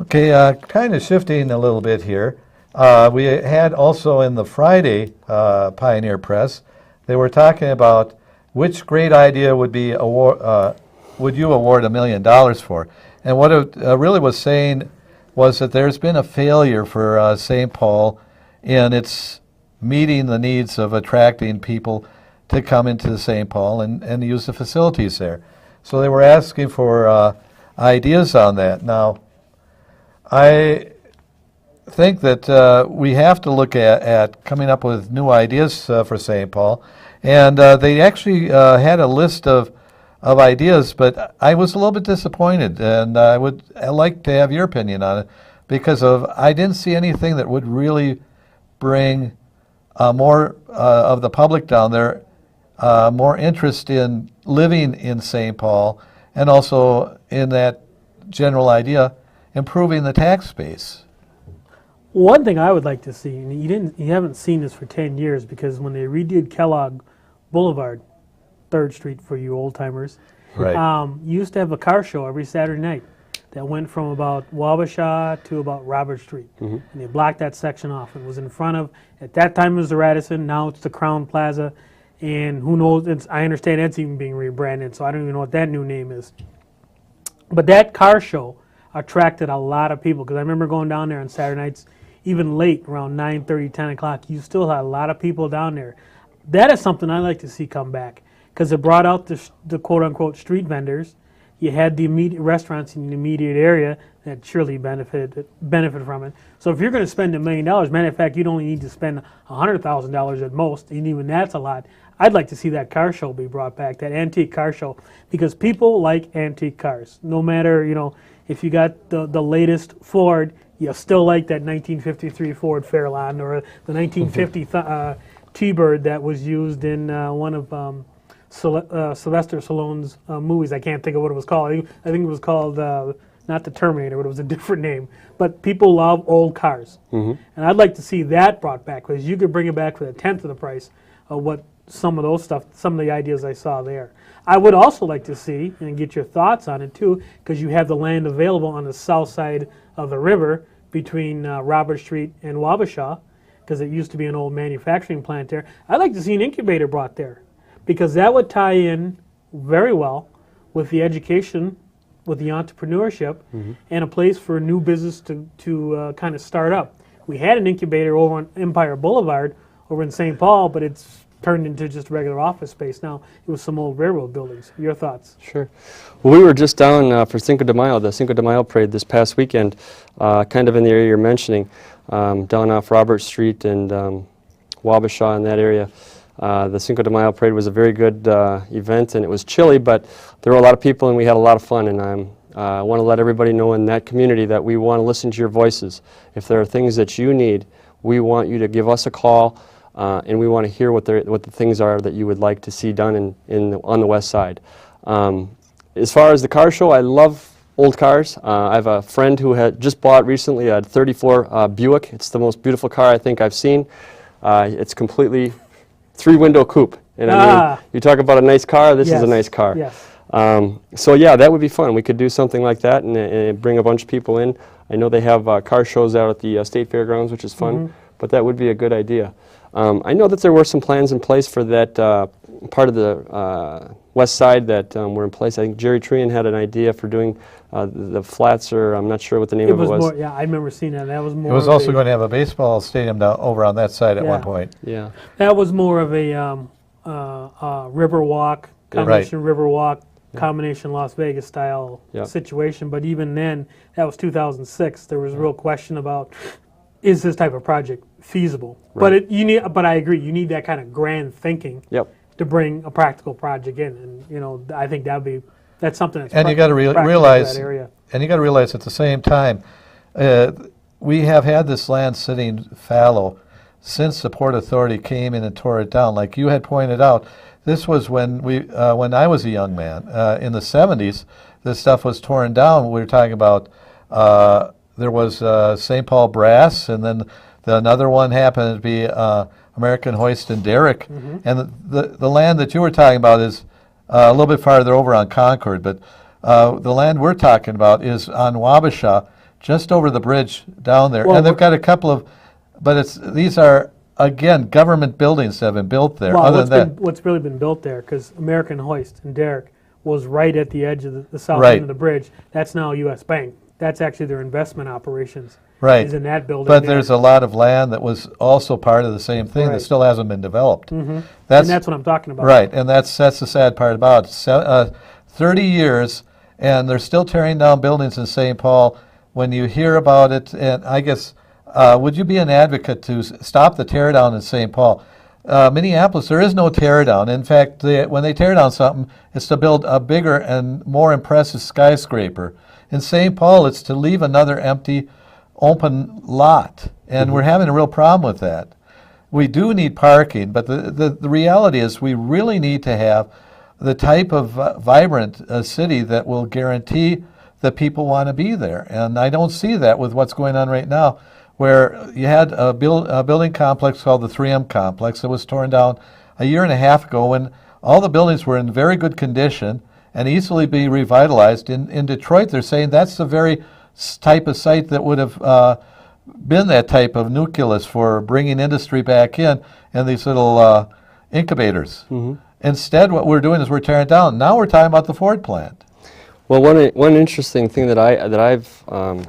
Okay, kind of shifting a little bit here. We had also in the Friday Pioneer Press, they were talking about which great idea would be would you award $1 million for? And what it really was saying was that there's been a failure for St. Paul in its meeting the needs of attracting people to come into St. Paul and use the facilities there. So they were asking for ideas on that. Now, I think that we have to look at coming up with new ideas for St. Paul. And they actually had a list of ideas, but I was a little bit disappointed, and I'd like to have your opinion on it, because I didn't see anything that would really bring more of the public down there, more interest in living in St. Paul, and also in that general idea, improving the tax base. One thing I would like to see, and you haven't seen this for 10 years, because when they redid Kellogg Boulevard, 3rd Street for you old timers, Right. You used to have a car show every Saturday night that went from about Wabasha to about Robert Street. And they blocked that section off. It was in front of, at that time it was the Radisson, now it's the Crown Plaza, and who knows, I understand that's even being rebranded, so I don't even know what that new name is. But that car show attracted a lot of people, because I remember going down there on Saturday nights, even late, around 9:30, 10 o'clock, you still had a lot of people down there. That is something I like to see come back, because it brought out the quote-unquote street vendors. You had the immediate restaurants in the immediate area that surely benefit from it. So if you're going to spend $1 million, matter of fact, you'd only need to spend $100,000 at most, and even that's a lot. I'd like to see that car show be brought back, that antique car show, because people like antique cars. No matter, if you got the latest Ford, you still like that 1953 Ford Fairlawn, or the 1950 T-Bird that was used in one of Sylvester Stallone's movies. I can't think of what it was called. I think it was called, not the Terminator, but it was a different name. But people love old cars. And I'd like to see that brought back, because you could bring it back for a tenth of the price of what some of the ideas I saw there. I would also like to see, and get your thoughts on it too, because you have the land available on the south side of the river between Robert Street and Wabasha, because it used to be an old manufacturing plant there. I'd like to see an incubator brought there, because that would tie in very well with the education, with the entrepreneurship, and a place for new business to kind of start up. We had an incubator over on Empire Boulevard over in St. Paul, but it's turned into just regular office space now. It was some old railroad buildings. Your thoughts? Sure. Well, we were just down for Cinco de Mayo, the Cinco de Mayo parade this past weekend, kind of in the area you're mentioning, down off Robert Street and Wabasha in that area. The Cinco de Mayo parade was a very good event, and it was chilly, but there were a lot of people and we had a lot of fun, and I want to let everybody know in that community that we want to listen to your voices. If there are things that you need, we want you to give us a call, and we want to hear what the things are that you would like to see done on the west side. As far as the car show, I love old cars. I have a friend who had just bought recently a 34 Buick. It's the most beautiful car I think I've seen. It's completely 3-window coupe. And I mean, you talk about a nice car, this is a nice car. Yes. So yeah, that would be fun. We could do something like that and bring a bunch of people in. I know they have car shows out at the State Fairgrounds, which is fun, but that would be a good idea. I know that there were some plans in place for that part of the west side that were in place. I think Jerry Trian had an idea for doing the flats, or I'm not sure what the name of it was. More, yeah, I remember seeing that. That was more. It was also going to have a baseball stadium down over on that side at one point. Yeah. That was more of a Riverwalk, combination Riverwalk, combination Las Vegas style situation. But even then, that was 2006. There was a real question about, is this type of project feasible? Right. But I agree, you need that kind of grand thinking to bring a practical project in, and I think that's something that's and you got to realize, and you got to realize at the same time, we have had this land sitting fallow since the Port Authority came in and tore it down. Like you had pointed out, this was when when I was a young man in the 70s. This stuff was torn down. We were talking about there was St. Paul Brass, and then another one happened to be American Hoist and Derrick. And the land that you were talking about is a little bit farther over on Concord, but the land we're talking about is on Wabasha, just over the bridge down there. Well, And they've got a couple of, but these are, again, government buildings that have been built there. Well, Other than that, what's really been built there, because American Hoist and Derrick was right at the edge of the south Right. end of the bridge. That's now U.S. Bank. That's actually their investment operations. right. Is in that building. But there. there's a lot of land that was also part of the same thing that Right. still hasn't been developed. and that's what I'm talking about. Right, and that's the sad part about it. 30 years, and they're still tearing down buildings in St. Paul. When you hear about it, and I guess, would you be an advocate to stop the tear down in St. Paul? Minneapolis, there is no tear down. In fact, when they tear down something, it's to build a bigger and more impressive skyscraper. In St. Paul, it's to leave another empty, open lot, and we're having a real problem with that. We do need parking, but the reality is we really need to have the type of vibrant city that will guarantee that people want to be there. And I don't see that with what's going on right now, where you had a building complex called the 3M complex that was torn down a year and a half ago when all the buildings were in very good condition and easily be revitalized. In Detroit, they're saying that's the very type of site that would have been that type of nucleus for bringing industry back in and these little incubators. Instead, what we're doing is we're tearing it down. Now we're talking about the Ford plant. Well, one interesting thing that I've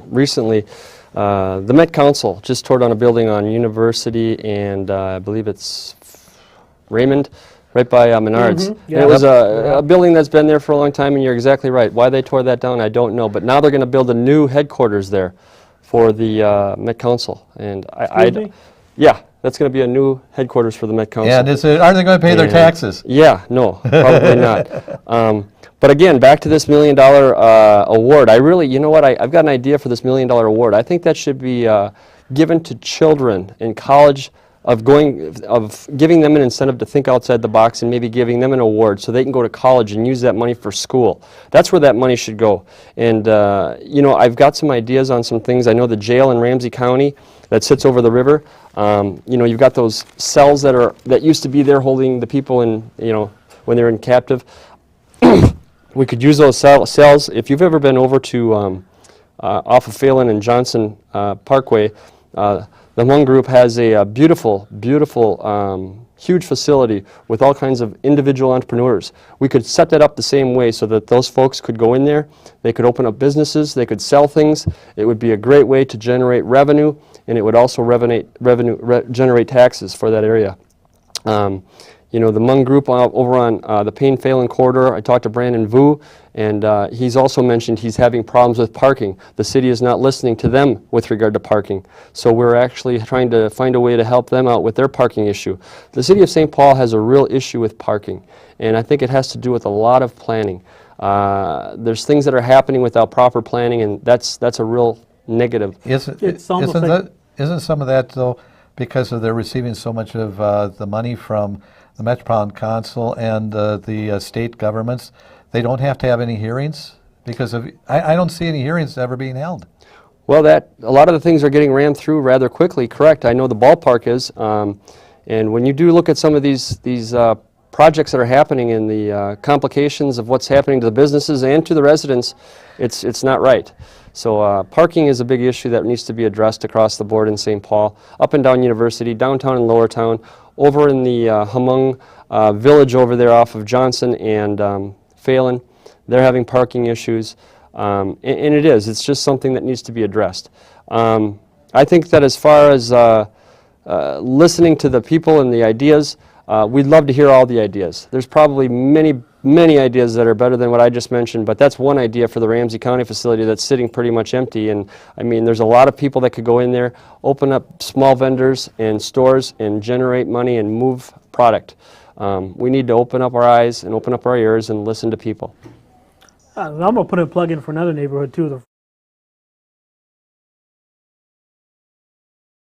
recently, the Met Council just tore down a building on University and I believe it's Raymond, right by Menards. Yeah. And it was a building that's been there for a long time, and you're exactly right. Why they tore that down, I don't know. But now they're going to build a new headquarters there for the Met Council, and Excuse me? yeah, that's going to be a new headquarters for the Met Council. And are they going to pay their And- taxes? Yeah, no, probably not. But again, back to this $1 million award. I really, you know what, I've got an idea for this $1 million award. I think that should be given to children in college, of giving them an incentive to think outside the box and maybe giving them an award so they can go to college and use that money for school. That's where that money should go. And you know, I've got some ideas on some things. I know the jail in Ramsey County that sits over the river. You know, you've got those cells that used to be there holding the people in, you know, when they're in captive. We could use those cells. If you've ever been over to off of Phelan and Johnson Parkway, the Hmong group has a beautiful, huge facility with all kinds of individual entrepreneurs. We could set that up the same way so that those folks could go in there, they could open up businesses, they could sell things. It would be a great way to generate revenue, and it would also generate taxes for that area. You know, the Hmong group over on the Payne-Phelan corridor, I talked to Brandon Vu, and he's also mentioned he's having problems with parking. The city is not listening to them with regard to parking. So we're actually trying to find a way to help them out with their parking issue. The city of St. Paul has a real issue with parking, and I think it has to do with a lot of planning. There's things that are happening without proper planning, and that's a real negative. It's almost like- Isn't some of that, though, because they're receiving so much of the money from the Metropolitan Council and the state governments, they don't have to have any hearings? Because I don't see any hearings ever being held. Well, a lot of the things are getting rammed through rather quickly, correct. I know the ballpark is. And when you do look at some of these projects that are happening and the complications of what's happening to the businesses and to the residents, it's not right. So parking is a big issue that needs to be addressed across the board in St. Paul, up and down University, downtown and lower town, over in the Hmong village over there off of Johnson and Phelan. They're having parking issues, and it's just something that needs to be addressed. I think that as far as listening to the people and the ideas, we'd love to hear all the ideas. There's probably many ideas that are better than what I just mentioned, but that's one idea for the Ramsey County facility that's sitting pretty much empty. And I mean, there's a lot of people that could go in there, open up small vendors and stores and generate money and move product. We need to open up our eyes and open up our ears and listen to people. I'm going to put a plug in for another neighborhood too, the